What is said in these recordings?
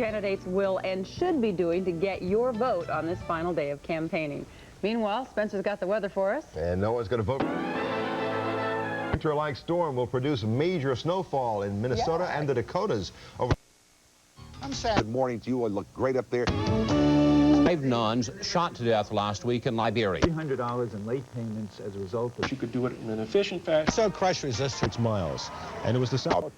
candidates will and should be doing to get your vote on this final day of campaigning. Meanwhile, Spencer's got the weather for us. And no one's going to vote. Winter-like storm will produce major snowfall in Minnesota and the Dakotas. I'm sad. Good morning to you. I look great up there. 5 nuns shot to death last week in Liberia. $300 in late payments as a result of... You could do it in an efficient fashion. So crush resistance miles. And it was the south.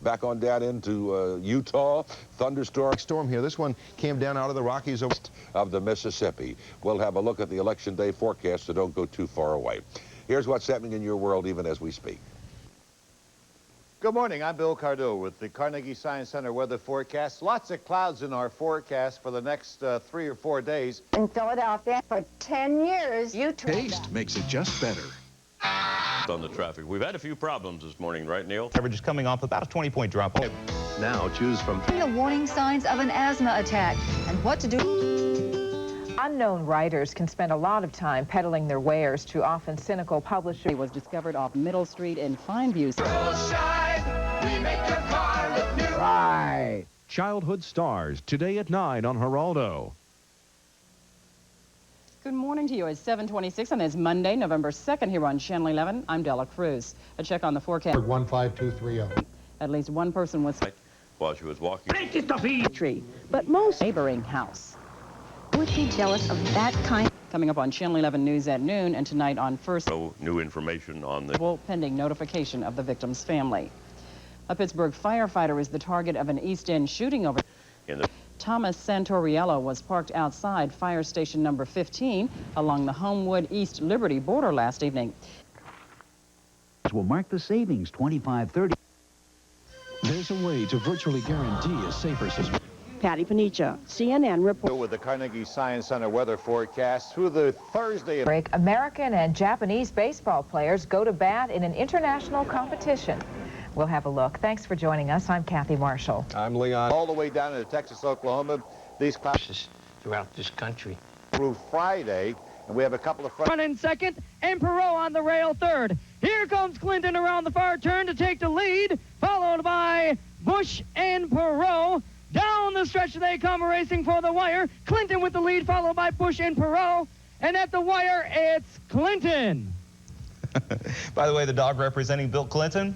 Back on down into Utah. Thunderstorm. Storm here. This one came down out of the Rockies of the Mississippi. We'll have a look at the election day forecast, so don't go too far away. Here's what's happening in your world even as we speak. Good morning, I'm Bill Cardo with the Carnegie Science Center weather forecast. Lots of clouds in our forecast for the next 3 or 4 days. In Philadelphia, for 10 years, you taste makes it just better. On the traffic, we've had a few problems this morning, right, Neil? Average is coming off about a 20-point drop. Now choose from the warning signs of an asthma attack and what to do. Unknown writers can spend a lot of time peddling their wares to often cynical publishers. He was discovered off Middle Street in Fineview. We make your car look new. Right. Childhood Stars, today at 9 on Geraldo. Good morning to you. It's 7:26 and it's Monday, November 2nd here on Channel 11. I'm Della Cruz. A check on the forecast. 15230. At least one person was while she was walking. Tree, but most neighboring house. Would be jealous of that kind. Coming up on Channel 11 News at noon and tonight on First. No new information on the pending notification of the victim's family. A Pittsburgh firefighter is the target of an East End shooting over. Thomas Santoriello was parked outside fire station number 15 along the Homewood East Liberty border last evening. Will mark the savings 25-30. There's a way to virtually guarantee a safer system. Patty Panicia, CNN report. With the Carnegie Science Center weather forecast through the Thursday. Break. American and Japanese baseball players go to bat in an international competition. We'll have a look. Thanks for joining us. I'm Kathy Marshall. I'm Leon. All the way down into Texas, Oklahoma. These clouds throughout this country. Through Friday, and we have a couple of... Run in second, and Perot on the rail third. Here comes Clinton around the far turn to take the lead, followed by Bush and Perot. Down the stretch they come racing for the wire. Clinton with the lead, followed by Bush and Perot. And at the wire, it's Clinton. By the way, the dog representing Bill Clinton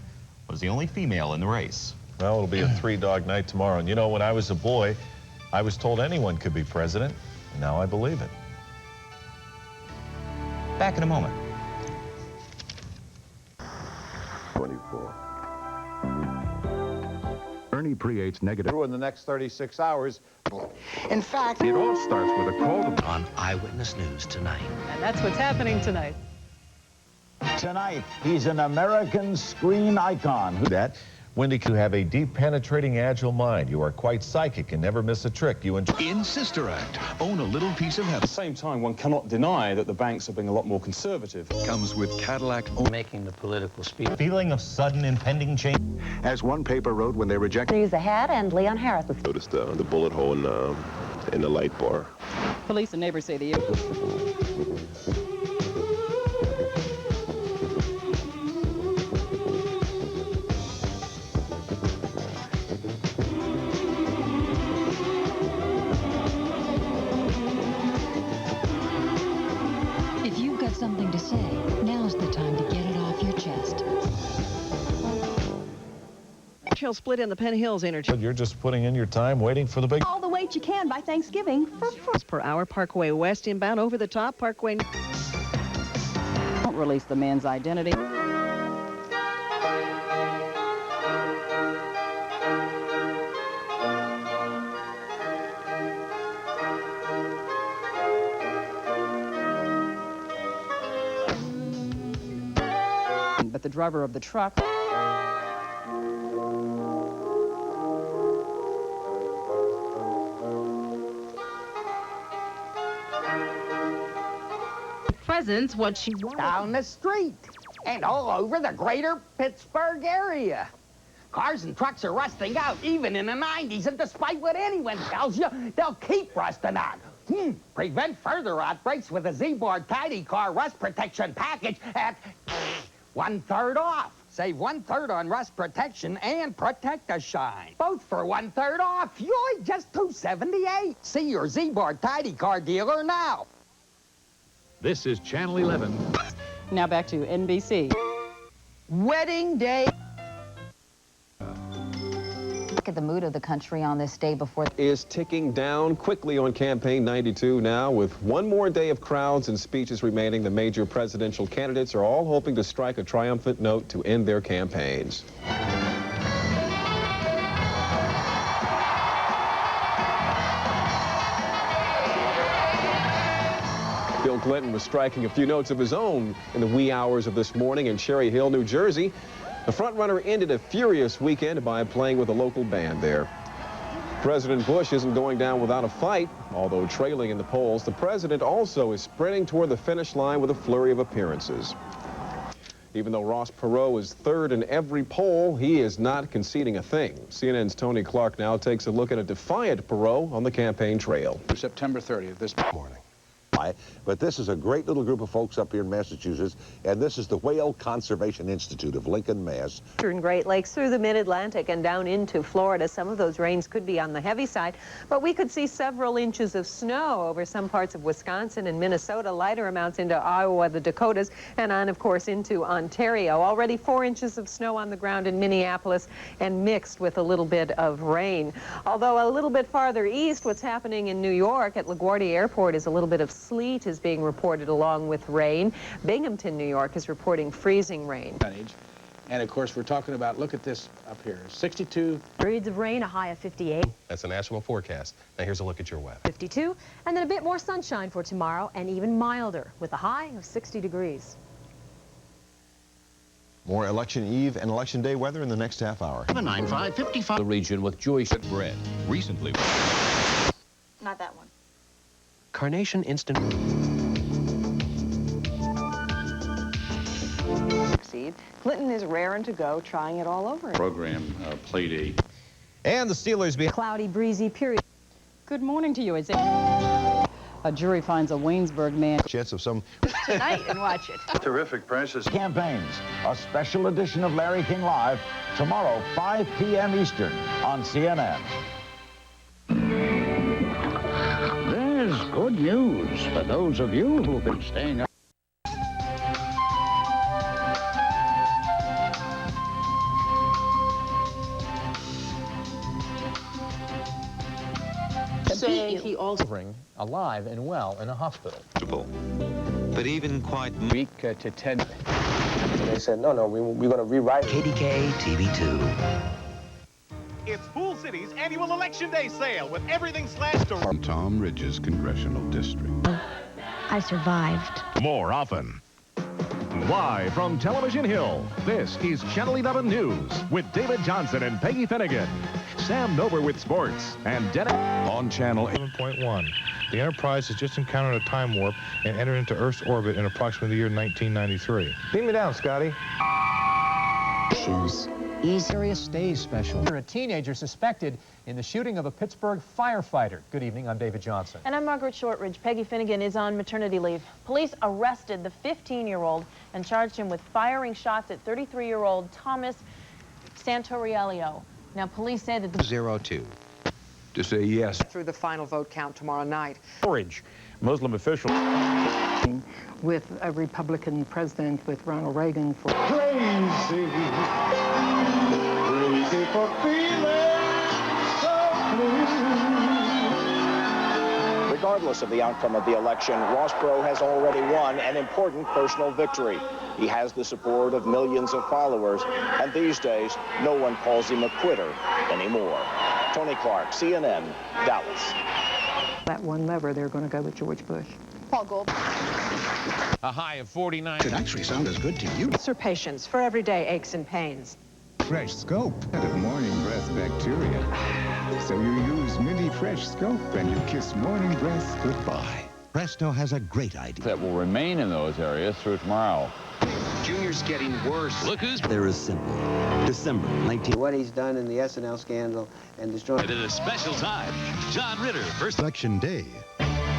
was the only female in the race. Well, it'll be a 3-dog night tomorrow. And you know, when I was a boy, I was told anyone could be president. And now I believe it. Back in a moment. 24. Ernie creates negative. In the next 36 hours. In fact, it all starts with a call on Eyewitness News tonight. And that's what's happening tonight. Tonight, he's an American screen icon. That, Wendy, you have a deep, penetrating, agile mind. You are quite psychic and never miss a trick. You enjoy. In Sister Act, own a little piece of heaven. At the same time, one cannot deny that the banks are being a lot more conservative. Comes with Cadillac. Making the political speech. Feeling of sudden impending change. As one paper wrote when they rejected. News ahead, and Leon Harris. Noticed the bullet hole in the light bar. Police and neighbors say the... Something to say. Now's the time to get it off your chest. Shell split in the Penn Hills interchange. You're just putting in your time waiting for the big... All the weight you can by Thanksgiving for per hour. Parkway West inbound over the top. Parkway... Won't release the man's identity. But the driver of the truck presents what she wants. Down the street and all over the greater Pittsburgh area. Cars and trucks are rusting out, even in the 90s, and despite what anyone tells you, they'll keep rusting out. Prevent further outbreaks with a Z-Board Tidy Car Rust Protection Package at 1/3 off. Save 1/3 on rust protection and Protect-A Shine. Both for 1/3 off. Yoy, just $2.78. See your Z-Bar Tidy Car dealer now. This is Channel 11. Now back to NBC. Wedding day. Look at the mood of the country on this day before. Is ticking down quickly on Campaign 92 now. With one more day of crowds and speeches remaining, the major presidential candidates are all hoping to strike a triumphant note to end their campaigns. Bill Clinton was striking a few notes of his own in the wee hours of this morning in Cherry Hill, New Jersey. The frontrunner ended a furious weekend by playing with a local band there. President Bush isn't going down without a fight. Although trailing in the polls, the president also is sprinting toward the finish line with a flurry of appearances. Even though Ross Perot is third in every poll, he is not conceding a thing. CNN's Tony Clark now takes a look at a defiant Perot on the campaign trail. September 30th, this morning. But this is a great little group of folks up here in Massachusetts, and this is the Whale Conservation Institute of Lincoln, Mass. In Great Lakes through the mid-Atlantic and down into Florida. Some of those rains could be on the heavy side, but we could see several inches of snow over some parts of Wisconsin and Minnesota, lighter amounts into Iowa, the Dakotas, and on, of course, into Ontario. Already 4 inches of snow on the ground in Minneapolis and mixed with a little bit of rain. Although a little bit farther east, what's happening in New York at LaGuardia Airport is a little bit of sleet is being reported along with rain. Binghamton, New York is reporting freezing rain. And of course, we're talking about, look at this up here, 62 periods of rain, a high of 58. That's a national forecast. Now here's a look at your weather. 52, and then a bit more sunshine for tomorrow, and even milder, with a high of 60 degrees. More election eve and election day weather in the next half hour. 9555. The region with Jewish bread. Recently. Not that one. Carnation Instant. Clinton is raring to go, trying it all over. Program Playdate. And the Steelers be cloudy, breezy period. Good morning to you. It's a jury finds a Waynesburg man. Chance of some Tonight and watch it. Terrific prices. Campaigns, a special edition of Larry King Live, tomorrow, 5 p.m. Eastern on CNN. There's good news for those of you who've been staying up. Saying he also alive and well in a hospital. But even quite weak to 10. They said, no, we're going to rewrite KDK TV2. It's Pool City's annual Election Day sale with everything slashed to Tom Ridge's congressional district. I survived. More often. Live from Television Hill, this is Channel 11 News with David Johnson and Peggy Finnegan. Sam Nober with sports and Dennis on Channel 7.1. The Enterprise has just encountered a time warp and entered into Earth's orbit in approximately the year 1993. Beam me down, Scotty. Serious Days special. A teenager suspected in the shooting of a Pittsburgh firefighter. Good evening, I'm David Johnson. And I'm Margaret Shortridge. Peggy Finnegan is on maternity leave. Police arrested the 15-year-old and charged him with firing shots at 33-year-old Thomas Santoriello. Now, police say that the 02 to say yes. Through the final vote count tomorrow night. Orange, Muslim official. With a Republican president, with Ronald Reagan for Crazy for feeling so blue. Regardless of the outcome of the election, Ross Perot has already won an important personal victory. He has the support of millions of followers, and these days, no one calls him a quitter anymore. Tony Clark, CNN, Dallas. that one lever, they're going to go with George Bush. Paul Gold. A high of 49. Should actually sound as good to you. For patients for everyday aches and pains. Fresh Scope of morning breath bacteria. So you use Mini Fresh Scope and you kiss morning breath goodbye. Presto has a great idea. That will remain in those areas through tomorrow. Junior's getting worse. Look who's... There is simple. December 19... What he's done in the SNL scandal and destroyed... It is a special time. John Ritter first... Election Day.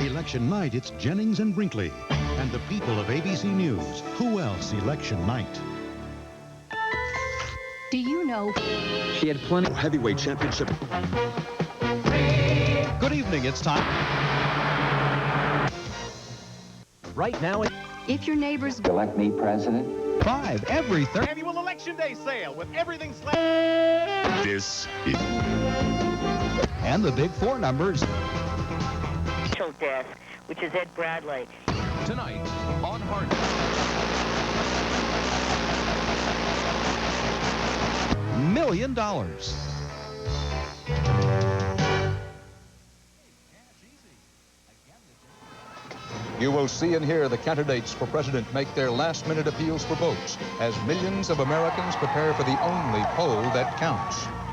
Election night, it's Jennings and Brinkley. And the people of ABC News. Who else election night? know. She had plenty. Heavyweight championship. Good evening, it's time. Right now, If your neighbors Elect me president. 5 every annual Election Day sale with everything This is... and the big 4 numbers. Death, which is Ed Bradley. Tonight on Hard. $1 million. You will see and hear the candidates for president make their last-minute appeals for votes as millions of Americans prepare for the only poll that counts.